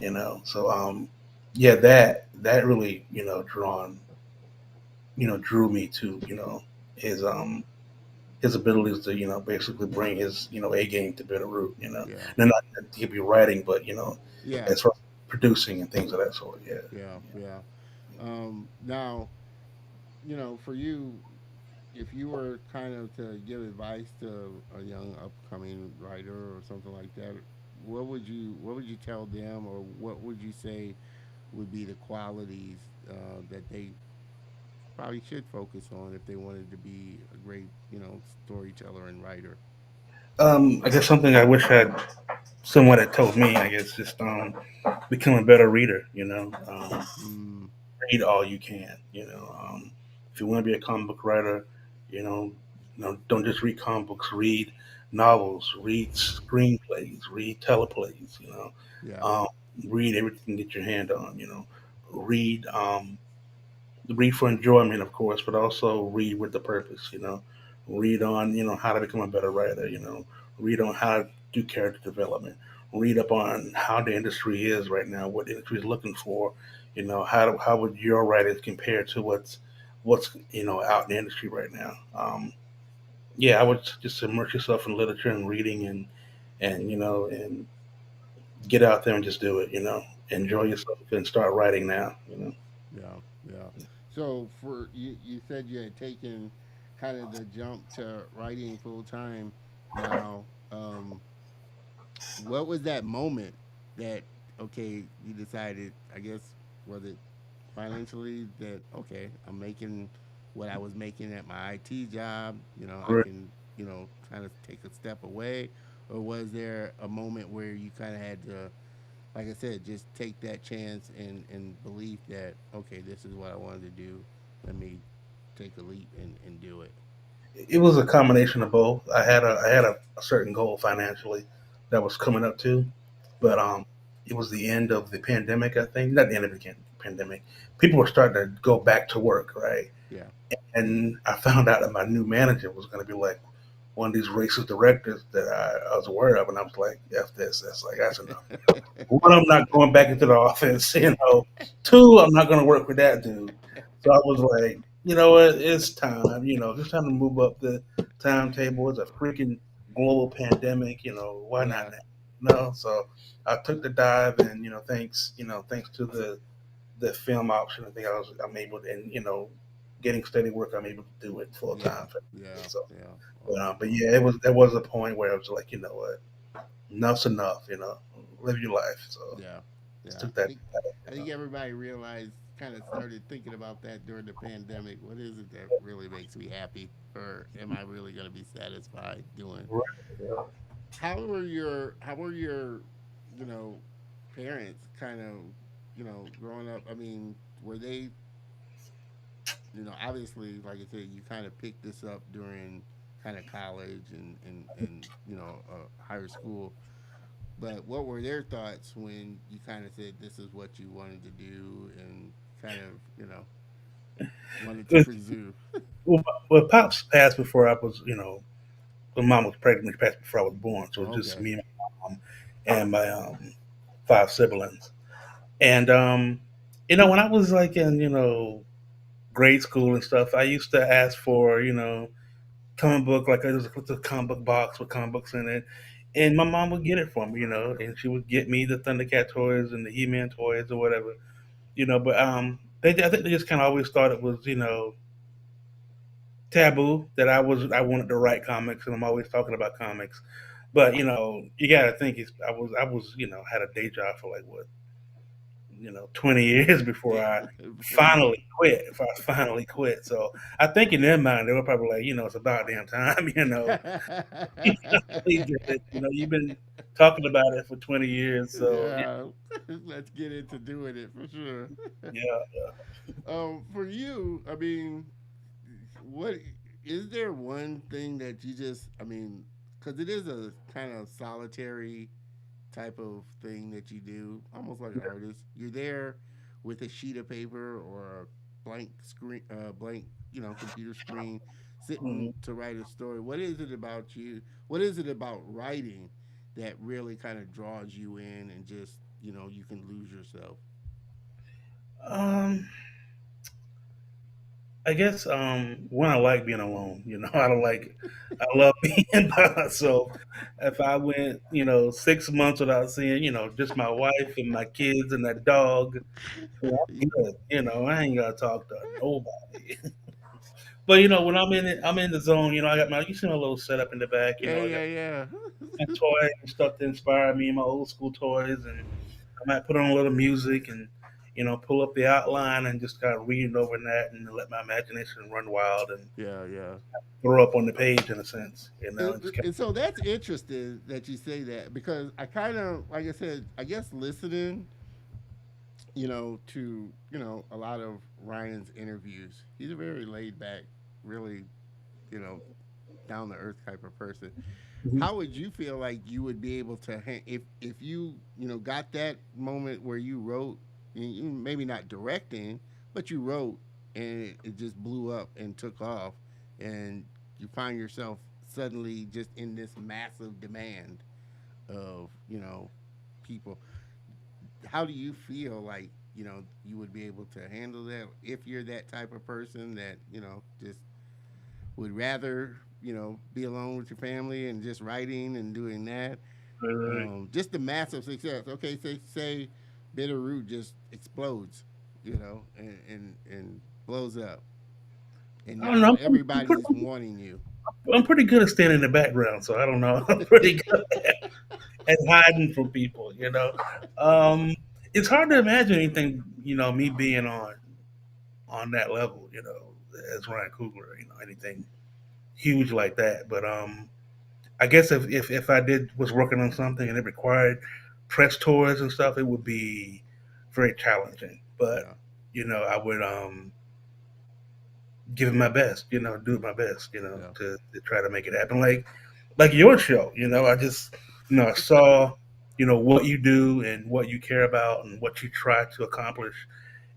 So yeah, that really drew me to his his abilities to basically bring his A game to Bitterroot. yeah, And not that he'd be writing, but yeah, as far as producing and things of that sort. Yeah. yeah, yeah. Now, for you, if you were kind of to give advice to a young upcoming writer or something like that, what would you tell them, or what would you say would be the qualities that they probably should focus on if they wanted to be a great, storyteller and writer? I guess something I wish had someone had told me. I guess just become a better reader. Mm, Read all you can. If you want to be a comic book writer, don't just read comic books. Read novels, read screenplays, read teleplays. yeah, Um, read everything you get your hand on. Read read for enjoyment, of course, but also read with the purpose. Read on how to become a better writer. Read on how to do character development. read up on how the industry is right now, what the industry is looking for. How would your writings compare to what's out in the industry right now? Yeah, I would just immerse yourself in literature and reading and get out there and just do it. Enjoy Yeah. yourself and start writing now. Yeah, yeah. So for you, you said you had taken kind of the jump to writing full time. Now, what was that moment that okay you decided? I guess was it financially that okay I'm making what I was making at my IT job. You know I Right. can kind of take a step away, or was there a moment where you kind of had to like I said, just take that chance and believe that okay, this is what I wanted to do. Let me take a leap and do it. It was a combination of both. I had a certain goal financially that was coming up too, but Yeah, it was the end of the pandemic. I think not the end of the pandemic. People were starting to go back to work, right? yeah, And I found out that my new manager was going to be like one of these racist directors that I was aware of, and I was like, "F this." That's enough. One, I'm not going back into the office. Two, I'm not going to work with that dude. So I was like, you know what? It's time. It's time to move up the timetable. It's a freaking global pandemic. Why not yeah, now? So I took the dive, and thanks to the film option, I think I'm able to, and getting steady work, I'm able to do it full yeah, time. yeah, So, yeah. but Awesome. yeah, there was a point where I was like, you know what, enough's enough. Live your life. So Yeah, just yeah. took that. I think everybody realized, kind of started thinking about that during the pandemic. What is it that really makes me happy, or am I really going to be satisfied doing? Right, yeah. How were your you know parents kind of growing up? I mean, were they obviously like I said, you kind of picked this up during kind of college and higher school. But what were their thoughts when you kind of said this is what you wanted to do and kind of wanted to Well, pursue? well, pops passed before I was, when mom was pregnant, she passed before I was born. So it was just Okay. me and my mom and my five siblings. And when I was like in, grade school and stuff, I used to ask for, comic book, like there was a comic book box with comic books in it. And my mom would get it for me, and she would get me the Thundercat toys and the He-Man toys or whatever, But I think they just kind of always thought it was, taboo that I wanted to write comics, and I'm always talking about comics. But you got to think I was had a day job for like what 20 years before Yeah. I Before you finally quit. If I finally quit, so I think in their mind they were probably like, it's about damn time, you finally did it. You've been talking about it for 20 years, so yeah, yeah, let's get into doing it for sure. yeah. For you, I mean, what is there one thing that you just, I mean, because it is a kind of solitary type of thing that you do, almost like an artist. You're there with a sheet of paper or a blank, computer screen, sitting Mhm. to write a story. What is it about you? What is it about writing that really kind of draws you in and just, you can lose yourself? Um, I guess when I like being alone, I don't like. I love being by myself. If I went, 6 months without seeing, just my wife and my kids and that dog, I'm good. I ain't gotta talk to nobody. But when I'm in the zone. I got you see my little setup in the back. Yeah, I got yeah, yeah. my toys and stuff to inspire me, my old school toys, and I might put on a little music and pull up the outline and just kind of read it over that and let my imagination run wild and Yeah, yeah. throw up on the page in a sense, and just And so that's interesting that you say that because I kind of, like I said, I guess listening, to a lot of Ryan's interviews, he's a very laid back, really, you know, down to earth type of person. Mhm. How would you feel like you would be able to if you got that moment where you wrote, maybe not directing, but you wrote and it just blew up and took off, and you find yourself suddenly just in this massive demand of people. How do you feel like you would be able to handle that if you're that type of person that just would rather be alone with your family and just writing and doing that? Right. Just the massive success. Okay, say Bitterroot just explodes, and blows up, and I don't now know. everybody's wanting you. I'm pretty good at standing in the background, so I don't know. I'm pretty good at hiding from people. Um, it's hard to imagine anything. Me being on that level. As Ryan Coogler. Anything huge like that. But I guess if I did was working on something and it required press tours and stuff, it would be very challenging. But Yeah, I would give it my best. Do my best. yeah, To try to make it happen. Like your show. I just I saw what you do and what you care about and what you try to accomplish.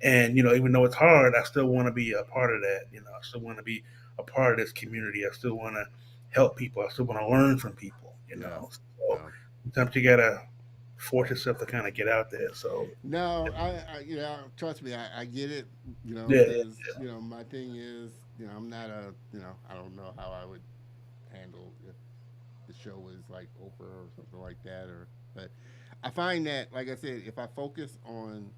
And even though it's hard, I still want to be a part of that. I still want to be a part of this community. I still want to help people. I still want to learn from people. yeah, So yeah. sometimes you gotta force yourself to kind of get out there. So No, trust me, I get it. yeah, Because my thing is, I'm not I don't know how I would handle if the show was like Oprah or something like that, but I find that, like I said, if I focus on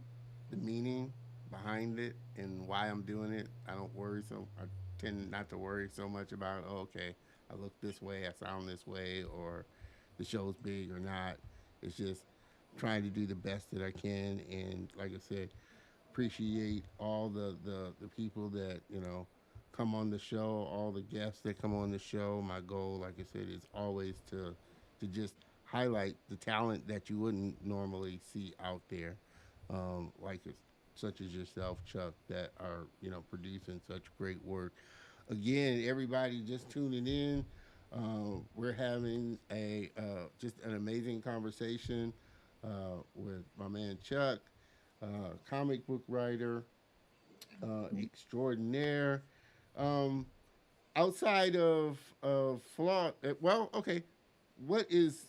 the meaning behind it and why I'm doing it, I don't worry. So I tend not to worry so much about, oh, okay, I look this way, I sound this way, or the show's big or not. It's just trying to do the best that I can, and like I said, appreciate all the people that come on the show, all the guests that come on the show. My goal, like I said, is always to just highlight the talent that you wouldn't normally see out there, like such as yourself, Chuck, that are producing such great work. Again, everybody just tuning in. We're having a just an amazing conversation with my man Chuck, comic book writer extraordinaire. Um, Outside of Flawed, well, okay, what is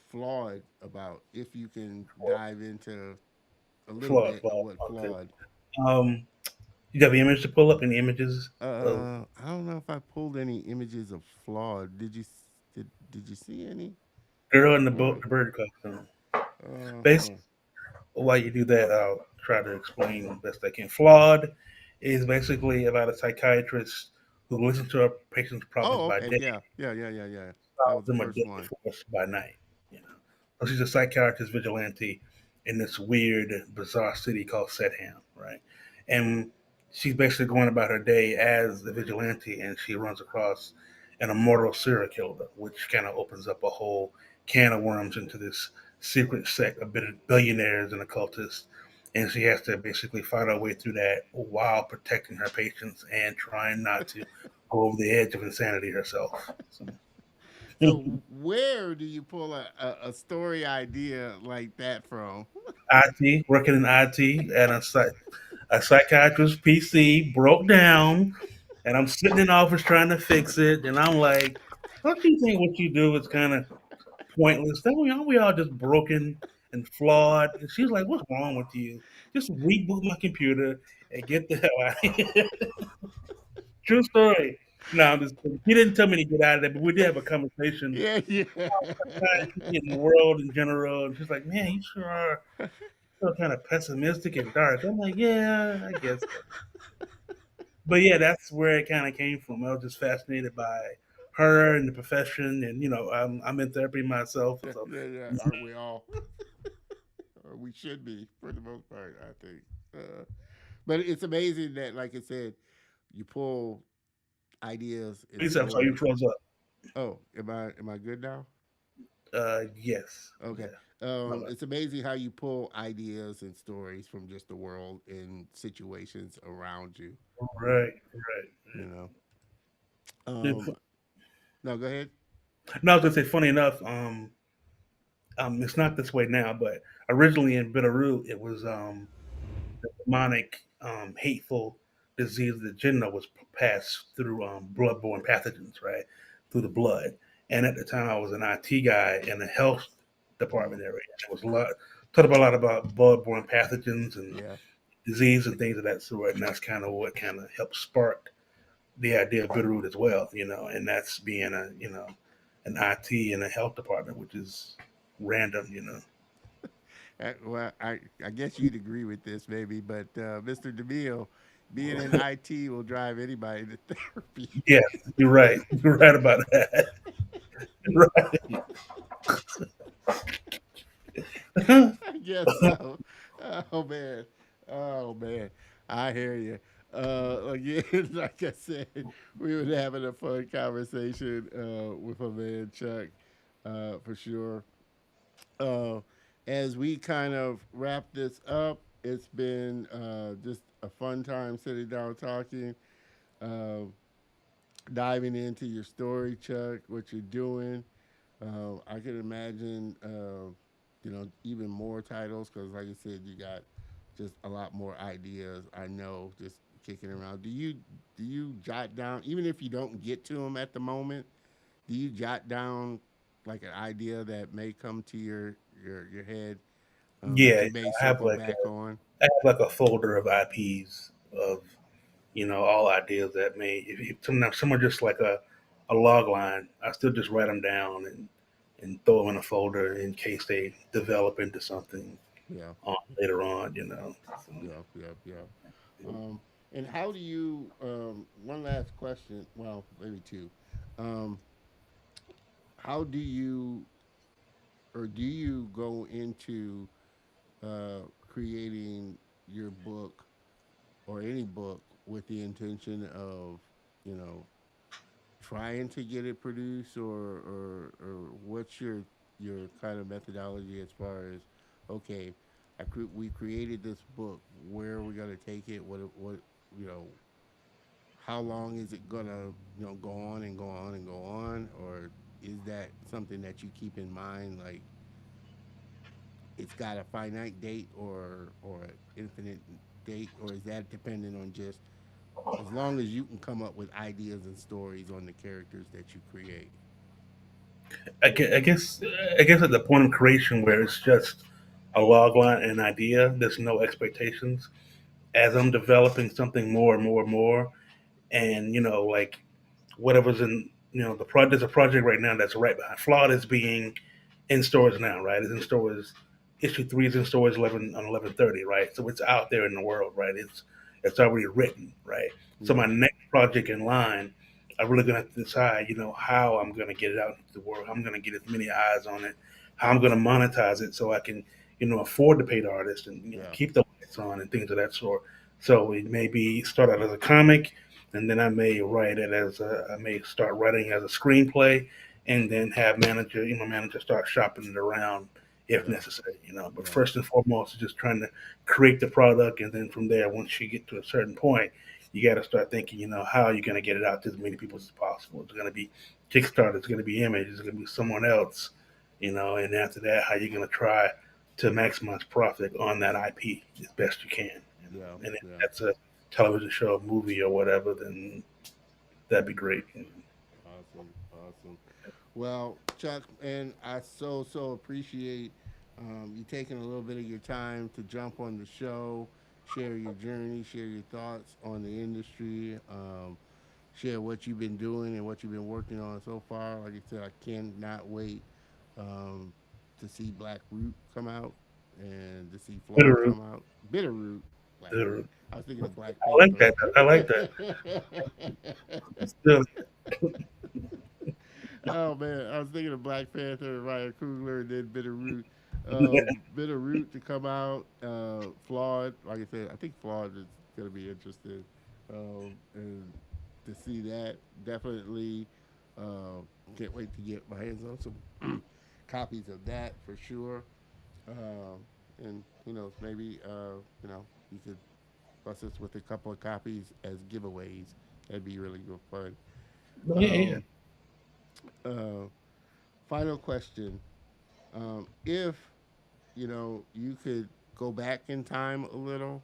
Flawed about? If you can dive into a little flawed, bit of flawed. what Okay. Flawed. Um, you got the image to pull up? Any images of I don't know if I pulled any images of Flawed. Did you see any girl in the for boat, it? the bird costume? Hold Basically, on. while you do that, I'll try to explain best I can. Flawed is basically about a psychiatrist who listens to a patient's problems Oh, by okay, day, yeah, yeah, yeah, yeah, yeah. That was solves the them a first deadly one. force by night. You know, so she's a psychiatrist vigilante in this weird, bizarre city called Setham, right? And she's basically going about her day as a vigilante, and she runs across an immortal serial killer, which kind of opens up a whole can of worms into this secret sect of billionaires and occultists. And she has to basically fight her way through that while protecting her patients and trying not to go over the edge of insanity herself. So, So where do you pull a story idea like that from? IT, working in IT, and a psychiatrist PC broke down, and I'm sitting in office trying to fix it, and I'm like, don't you think what you do is kind of pointless? Aren't we all just broken and flawed? And she's like, what's wrong with you? Just reboot my computer and get the hell out of here. True story. No, I'm just kidding. He didn't tell me to get out of there, but we did have a conversation Yeah, yeah. in the world in general. And she's like, man, you sure are so kind of pessimistic and dark. I'm like, yeah, I guess. But yeah, that's where it kind of came from. I was just fascinated by her and the profession, and I'm in therapy myself, Yeah, so yeah, yeah. Aren't we all? Or we should be for the most part, I think. But it's amazing that, like I said, you pull ideas and please, I'm sorry, you stories. froze up. Oh, am I good now? Yes, Okay. yeah, my bad. It's amazing how you pull ideas and stories from just the world and situations around you. Right, right. You know. If- Um, no, go ahead. No, I was gonna say, funny enough, it's not this way now, but originally in Bitterroot, it was demonic, hateful disease that was passed through bloodborne pathogens, right, through the blood. And at the time, I was an IT guy in a health department Oh, area. It was a lot talked about a lot about bloodborne pathogens and yeah. disease and things of that sort, and that's kind of what kind of helped spark the idea of Bitterroot as well. And that's being an IT in a health department, which is random. Well, I guess you'd agree with this, maybe, but Mr. DeMille, being in IT will drive anybody to therapy. Yeah, you're right. You're right about that. Right. I guess so. Oh man, oh man, I hear you. Again, like I said, we were having a fun conversation with my man Chuck, for sure. Uh, as we kind of wrap this up, it's been just a fun time sitting down talking, uh, diving into your story, Chuck, what you're doing. I can imagine, even more titles because, like I said, you got just a lot more ideas. I know, just kicking around. Do you jot down, even if you don't get to them at the moment? Do you jot down like an idea that may come to your head, that Yeah, you may I have circle like back on? a folder of IPs of all ideas that may. If sometimes someone just like a log line, I still just write them down and throw them in a folder in case they develop into something Yeah, later on. So, yeah, yeah, yeah. Um, and how do you? One last question. Well, maybe two. Um, how do you, or do you go into creating your book or any book with the intention of, you know, trying to get it produced, or what's your kind of methodology as far as, okay, we created this book, where are we going to take it, what, you know, how long is it gonna, go on and go on and go on, or is that something that you keep in mind, like it's got a finite date or an infinite date, or is that dependent on just as long as you can come up with ideas and stories on the characters that you create? I guess at the point of creation where it's just a log line and an idea, there's no expectations. As I'm developing something more and more and more, and like whatever's in the project. There's a project right now that's right behind. Flawed is being in stores now, right? It's in stores. Issue 3 is in stores 11 on 11/30, right? So it's out there in the world, right? It's already written, right? So Yeah, my next project in line, I'm really gonna have to decide, how I'm gonna get it out into the world. How I'm gonna get as many eyes on it. How I'm gonna monetize it so I can, afford to pay the artist and yeah, keep the lights on and things of that sort. So it may be start out as a comic, and then I may start writing as a screenplay, and then have manager start shopping it around if yeah, necessary. But yeah, first and foremost, is just trying to create the product, and then from there, once you get to a certain point, you got to start thinking, how you're going to get it out to as many people as possible. It's going to be Kickstarter, it's going to be Image, it's going to be someone else. And after that, how you're going to try to maximize profit on that IP as best you can. yeah, And if yeah. that's a television show, movie, or whatever, then that'd be great. Awesome, awesome. Well, Chuck, and I so appreciate you taking a little bit of your time to jump on the show, share your journey, share your thoughts on the industry, share what you've been doing and what you've been working on so far. Like I said, I cannot wait um, to see Black Root come out and to see Flawed Bitterroot, come out. Bitterroot, Black Root. Bitterroot. I was thinking of Black I like Panther. that. I like that. Still, Oh man, I was thinking of Black Panther, Ryan Coogler, and then Bitterroot. Bitterroot to come out. Flawed, like I said, I think Flawed is gonna be interesting, and to see that definitely. Uh, can't wait to get my hands on some copies of that for sure. And who knows, maybe you could bless us with a couple of copies as giveaways. That'd be really good fun. oh, yeah, yeah. Um, uh, Final question: if you could go back in time a little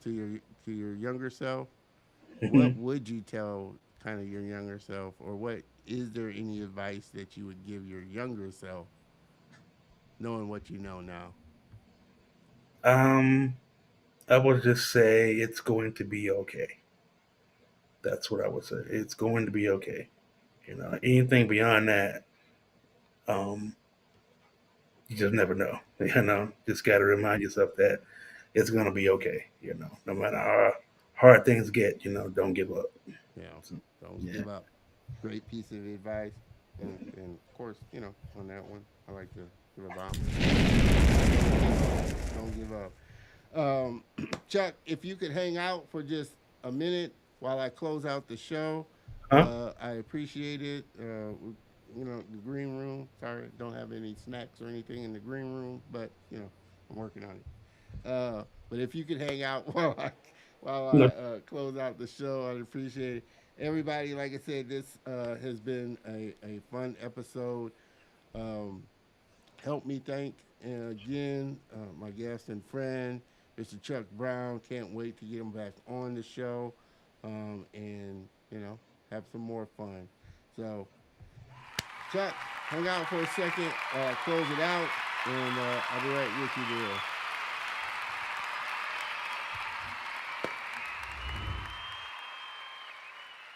to your younger self, what Mhm. would you tell kind of your younger self, or what is there any advice that you would give your younger self? knowing what you know now? Um, I would just say it's going to be okay. That's what I would say. It's going to be okay. Anything beyond that, um, you just never know. Just got to remind yourself that it's going to be okay. No matter how hard things get, don't give up. You know, So, don't yeah. give up. Great piece of advice. And of course, on that one, I like to give a bomb. Don't give up. Don't give up. Chuck, if you could hang out for just a minute while I close out the show, Huh? I appreciate it. The green room. Sorry, don't have any snacks or anything in the green room, but I'm working on it. But if you could hang out while I No. close out the show, I'd appreciate it. Everybody, like I said, this has been a fun episode. Um, Help me thank again my guest and friend, Mr. Chuck Brown. Can't wait to get him back on the show and, have some more fun. So, Chuck, hang out for a second, close it out, and I'll be right with you there.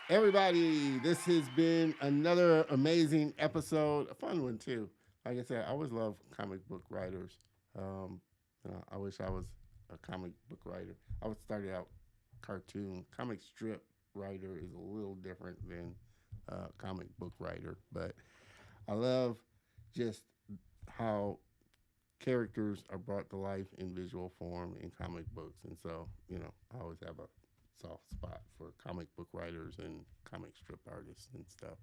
Everybody, this has been another amazing episode, a fun one too. Like I said, I always love comic book writers. I wish I was a comic book writer. I was started out cartoon. Comic strip writer is a little different than comic book writer, but I love just how characters are brought to life in visual form in comic books, and so I always have a soft spot for comic book writers and comic strip artists and stuff.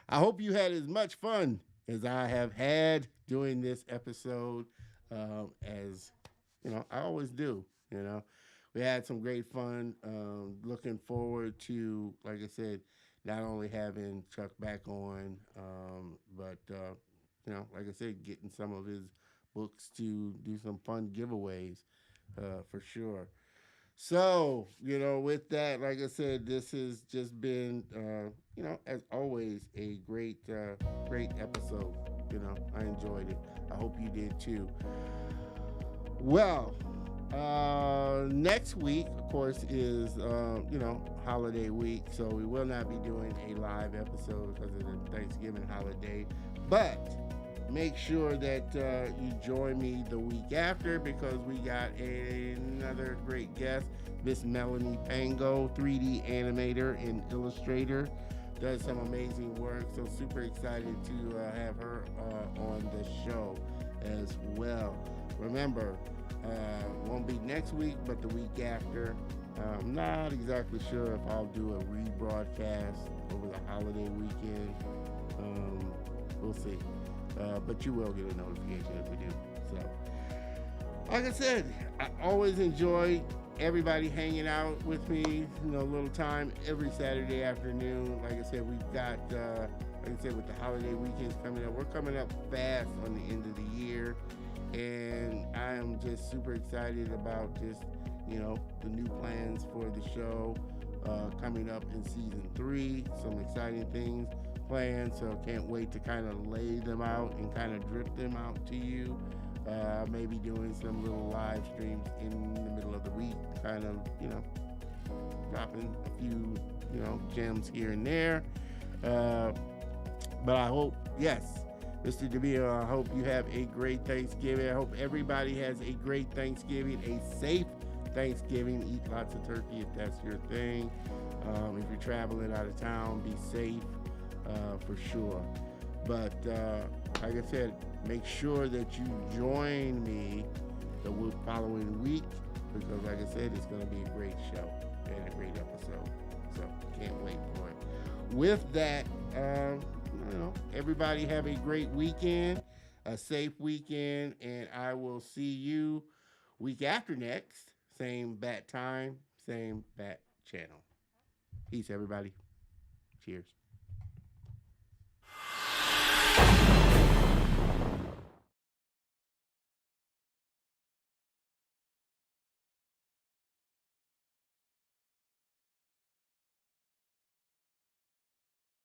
I hope you had as much fun as I have had doing this episode, as I always do. We had some great fun. Looking forward to, like I said, not only having Chuck back on, but like I said, getting some of his books to do some fun giveaways for sure. So, with that, like I said, this has just been, as always, a great episode. I enjoyed it. I hope you did too. Well, next week, of course, is holiday week, so we will not be doing a live episode because of the Thanksgiving holiday. But make sure that you join me the week after because we got another great guest, Miss Melanie Pango, 3D animator and illustrator. Does some amazing work, so super excited to have her on the show as well. Remember, won't be next week, but the week after. I'm not exactly sure if I'll do a rebroadcast over the holiday weekend. We'll see. But you will get a notification if we do. So, like I said, I always enjoy everybody hanging out with me. A little time every Saturday afternoon. Like I said, we've got, like I said, with the holiday weekends coming up, we're coming up fast on the end of the year. And I am just super excited about just, the new plans for the show coming up in season 3. Some exciting things planned, so can't wait to kind of lay them out and kind of drip them out to you. Maybe doing some little live streams in the middle of the week, kind of, dropping a few, gems here and there. But I hope, yes, Mr. DeVille, I hope you have a great Thanksgiving. I hope everybody has a great Thanksgiving, a safe Thanksgiving. Eat lots of turkey if that's your thing. If you're traveling out of town, be safe for sure. But like I said, make sure that you join me the following week because, like I said, it's going to be a great show and a great episode. So can't wait for it. With that, everybody have a great weekend, a safe weekend, and I will see you week after next. Same bat time, same bat channel. Peace, everybody. Cheers.